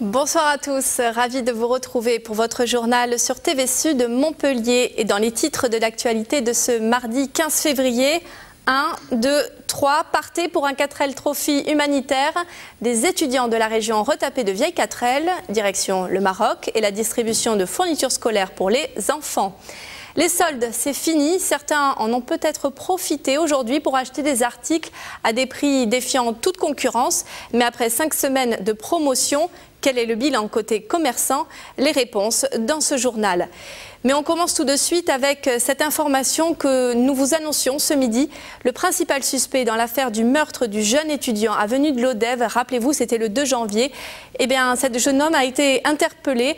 Bonsoir à tous, ravi de vous retrouver pour votre journal sur TV Sud Montpellier. Et dans les titres de l'actualité de ce mardi 15 février, 1, 2, 3, partez pour un 4L Trophy humanitaire. Des étudiants de la région retapés de vieilles 4L, direction le Maroc et la distribution de fournitures scolaires pour les enfants. Les soldes, c'est fini. Certains en ont peut-être profité aujourd'hui pour acheter des articles à des prix défiant toute concurrence. Mais après 5 semaines de promotion, quel est le bilan côté commerçant? Les réponses dans ce journal. Mais on commence tout de suite avec cette information que nous vous annoncions ce midi. Le principal suspect dans l'affaire du meurtre du jeune étudiant avenue de l'Odève, rappelez-vous, c'était le 2 janvier. Eh bien, cet jeune homme a été interpellé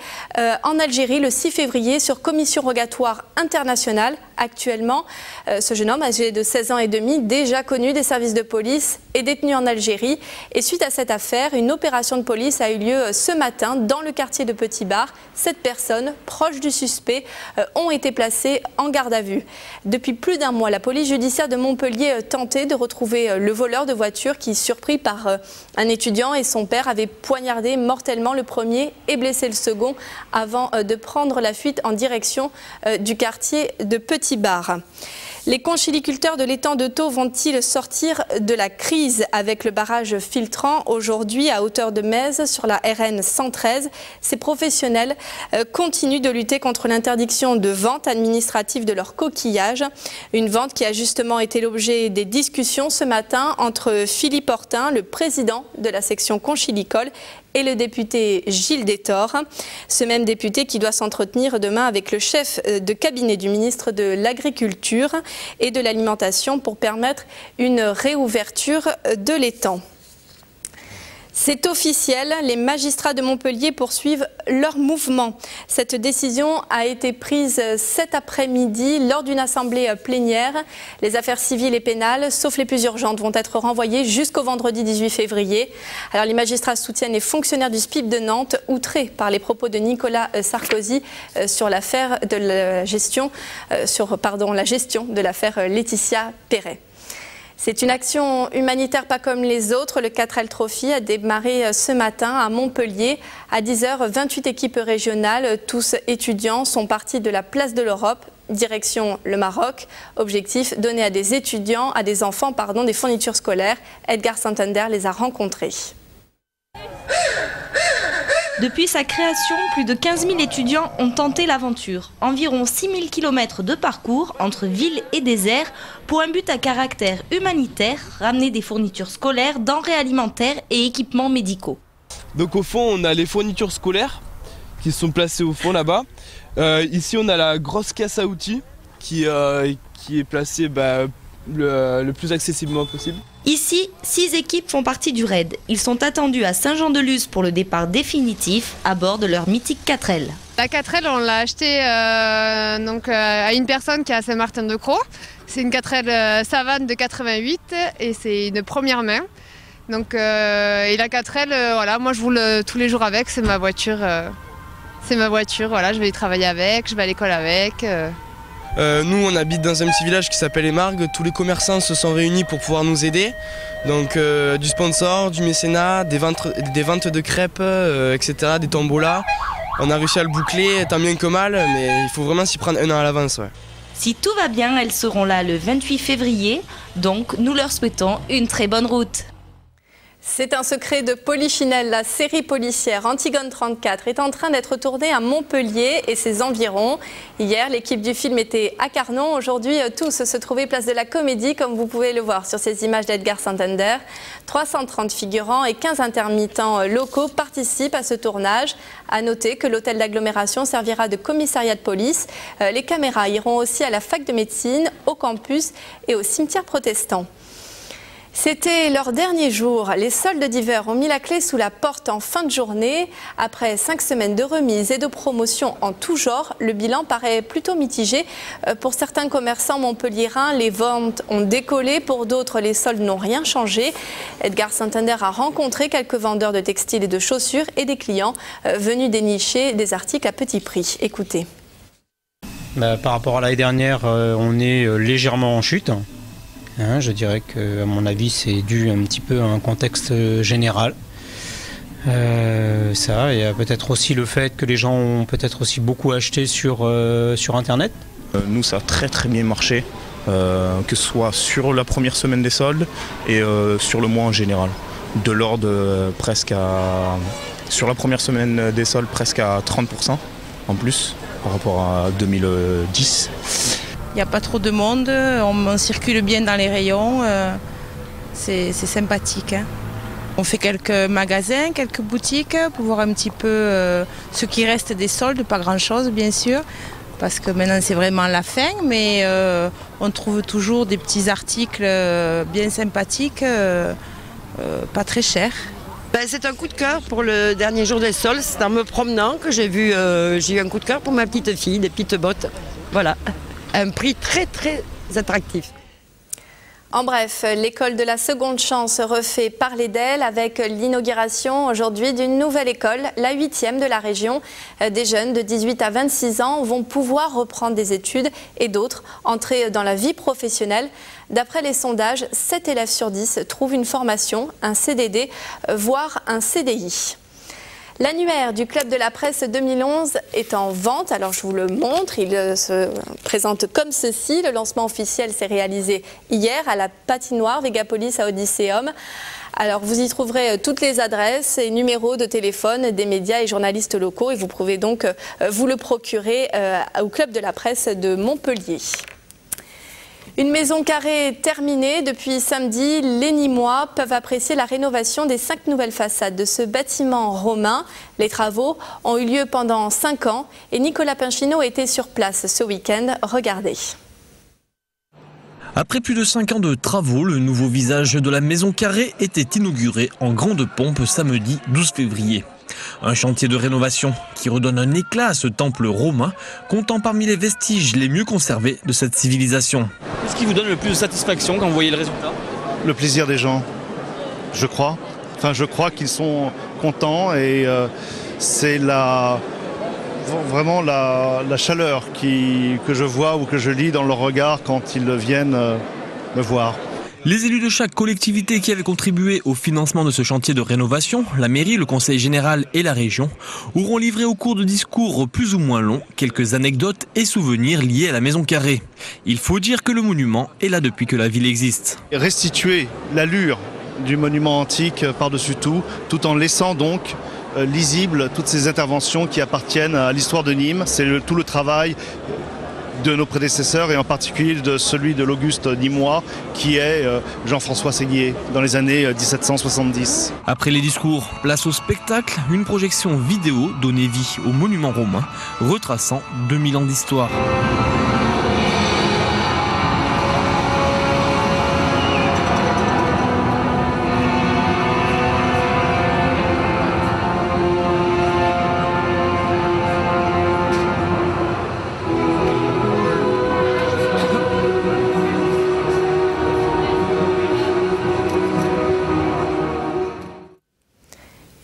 en Algérie le 6 février sur commission rogatoire internationale. Actuellement, ce jeune homme âgé de 16 ans et demi, déjà connu des services de police, est détenu en Algérie. Et suite à cette affaire, une opération de police a eu lieu ce matin dans le quartier de Petit Bar. 7 personnes proches du suspect ont été placées en garde à vue. Depuis plus d'un mois, la police judiciaire de Montpellier tentait de retrouver le voleur de voiture qui, surpris par un étudiant et son père, avait poignardé mortellement le premier et blessé le second avant de prendre la fuite en direction du quartier de Petit Bar. Les conchiliculteurs de l'étang de Thau vont-ils sortir de la crise avec le barrage filtrant aujourd'hui à hauteur de Metz sur la RN 113? Ces professionnels continuent de lutter contre l'interdiction de vente administrative de leurs coquillages. Une vente qui a justement été l'objet des discussions ce matin entre Philippe Hortin, le président de la section conchilicole, et le député Gilles Détor, ce même député qui doit s'entretenir demain avec le chef de cabinet du ministre de l'Agriculture et de l'Alimentation pour permettre une réouverture de l'étang. C'est officiel, les magistrats de Montpellier poursuivent leur mouvement. Cette décision a été prise cet après-midi lors d'une assemblée plénière. Les affaires civiles et pénales, sauf les plus urgentes, vont être renvoyées jusqu'au vendredi 18 février. Alors les magistrats soutiennent les fonctionnaires du SPIP de Nantes, outrés par les propos de Nicolas Sarkozy sur l'affaire de la gestion, la gestion de l'affaire Laetitia Perret. C'est une action humanitaire pas comme les autres. Le 4L Trophy a démarré ce matin à Montpellier. À 10 h, 28 équipes régionales, tous étudiants, sont partis de la place de l'Europe, direction le Maroc. Objectif, donner à des étudiants, à des enfants, des fournitures scolaires. Edgar Santander les a rencontrés. Depuis sa création, plus de 15 000 étudiants ont tenté l'aventure. Environ 6 000 km de parcours entre ville et désert pour un but à caractère humanitaire, ramener des fournitures scolaires, denrées alimentaires et équipements médicaux. Donc au fond, on a les fournitures scolaires qui sont placées au fond là-bas. Ici, on a la grosse caisse à outils qui est placée le plus accessiblement possible. Ici, 6 équipes font partie du raid. Ils sont attendus à Saint-Jean-de-Luz pour le départ définitif à bord de leur mythique 4L. La 4L, on l'a achetée à une personne qui est à Saint-Martin-de-Croix. C'est une 4L Savane de 88 et c'est une première main. Donc, et la 4L, moi je roule tous les jours avec, c'est ma voiture. Je vais y travailler avec, je vais à l'école avec. Nous on habite dans un petit village qui s'appelle Émargues. Tous les commerçants se sont réunis pour pouvoir nous aider. Donc du sponsor, du mécénat, des ventes de crêpes, etc., des tombolas. On a réussi à le boucler tant bien que mal, mais il faut vraiment s'y prendre un an à l'avance. Ouais. Si tout va bien, elles seront là le 28 février, donc nous leur souhaitons une très bonne route. C'est un secret de Polichinelle. La série policière Antigone 34 est en train d'être tournée à Montpellier et ses environs. Hier, l'équipe du film était à Carnon. Aujourd'hui, tous se trouvaient place de la Comédie, comme vous pouvez le voir sur ces images d'Edgar Santander. 330 figurants et 15 intermittents locaux participent à ce tournage. À noter que l'hôtel d'agglomération servira de commissariat de police. Les caméras iront aussi à la fac de médecine, au campus et au cimetière protestant. C'était leur dernier jour. Les soldes d'hiver ont mis la clé sous la porte en fin de journée. Après 5 semaines de remises et de promotions en tout genre, le bilan paraît plutôt mitigé. Pour certains commerçants montpelliérains, les ventes ont décollé. Pour d'autres, les soldes n'ont rien changé. Edgar Santander a rencontré quelques vendeurs de textiles et de chaussures et des clients venus dénicher des articles à petit prix. Écoutez. Par rapport à l'année dernière, on est légèrement en chute. Je dirais que, à mon avis, c'est dû un petit peu à un contexte général. Ça, et peut-être aussi le fait que les gens ont peut-être aussi beaucoup acheté sur Internet. Nous, ça a très très bien marché, que ce soit sur la première semaine des soldes et sur le mois en général. De l'ordre presque à... Sur la première semaine des soldes, presque à 30% en plus par rapport à 2010. Il n'y a pas trop de monde, on circule bien dans les rayons, c'est sympathique. On fait quelques magasins, quelques boutiques pour voir un petit peu ce qui reste des soldes, pas grand-chose bien sûr, parce que maintenant c'est vraiment la fin, mais on trouve toujours des petits articles bien sympathiques, pas très chers. C'est un coup de cœur pour le dernier jour des soldes. C'est en me promenant que j'ai eu un coup de cœur pour ma petite fille, des petites bottes. Voilà, un prix très très attractif. En bref, l'école de la seconde chance refait parler d'elle avec l'inauguration aujourd'hui d'une nouvelle école, la 8e de la région. Des jeunes de 18 à 26 ans vont pouvoir reprendre des études et d'autres entrer dans la vie professionnelle. D'après les sondages, 7 élèves sur 10 trouvent une formation, un CDD, voire un CDI. L'annuaire du Club de la Presse 2011 est en vente, alors je vous le montre, il se présente comme ceci. Le lancement officiel s'est réalisé hier à la patinoire Vegapolis à Odysseum. Alors vous y trouverez toutes les adresses et numéros de téléphone des médias et journalistes locaux et vous pouvez donc vous le procurer au Club de la Presse de Montpellier. Une maison carrée terminée. Depuis samedi, les Nîmois peuvent apprécier la rénovation des 5 nouvelles façades de ce bâtiment romain. Les travaux ont eu lieu pendant 5 ans et Nicolas Pinchino était sur place ce week-end. Regardez. Après plus de 5 ans de travaux, le nouveau visage de la maison carrée était inauguré en grande pompe samedi 12 février. Un chantier de rénovation qui redonne un éclat à ce temple romain, comptant parmi les vestiges les mieux conservés de cette civilisation. Qu'est-ce qui vous donne le plus de satisfaction quand vous voyez le résultat? Le plaisir des gens, je crois. Enfin, je crois qu'ils sont contents et c'est vraiment la chaleur que je vois ou que je lis dans leur regard quand ils viennent me voir. Les élus de chaque collectivité qui avaient contribué au financement de ce chantier de rénovation, la mairie, le conseil général et la région, auront livré au cours de discours plus ou moins longs quelques anecdotes et souvenirs liés à la maison carrée. Il faut dire que le monument est là depuis que la ville existe. Restituer l'allure du monument antique par-dessus tout en laissant donc lisible toutes ces interventions qui appartiennent à l'histoire de Nîmes. C'est tout le travail de nos prédécesseurs et en particulier de celui de l'Auguste nîmois qui est Jean-François Séguier dans les années 1770. Après les discours, place au spectacle, une projection vidéo donnait vie au monument romain, retraçant 2000 ans d'histoire.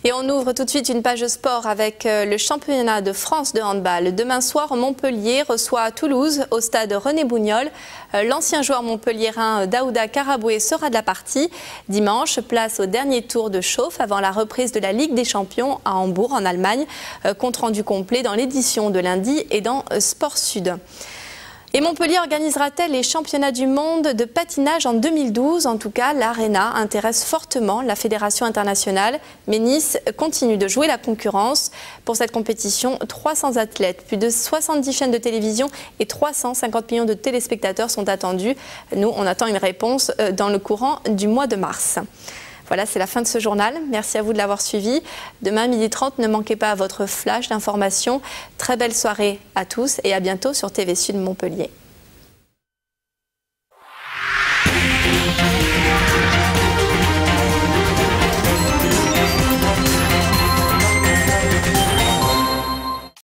Et on ouvre tout de suite une page sport avec le championnat de France de handball. Demain soir, Montpellier reçoit Toulouse au stade René Bougnol. L'ancien joueur montpelliérain Daouda Karaboué sera de la partie. Dimanche, place au dernier tour de chauffe avant la reprise de la Ligue des Champions à Hambourg en Allemagne. Compte rendu complet dans l'édition de lundi et dans Sport Sud. Et Montpellier organisera-t-elle les championnats du monde de patinage en 2012 ? En tout cas, l'Arena intéresse fortement la Fédération internationale. Mais Nice continue de jouer la concurrence. Pour cette compétition, 300 athlètes, plus de 70 chaînes de télévision et 350 millions de téléspectateurs sont attendus. Nous, on attend une réponse dans le courant du mois de mars. Voilà, c'est la fin de ce journal. Merci à vous de l'avoir suivi. Demain, 12h30, ne manquez pas votre flash d'informations. Très belle soirée à tous et à bientôt sur TV Sud Montpellier.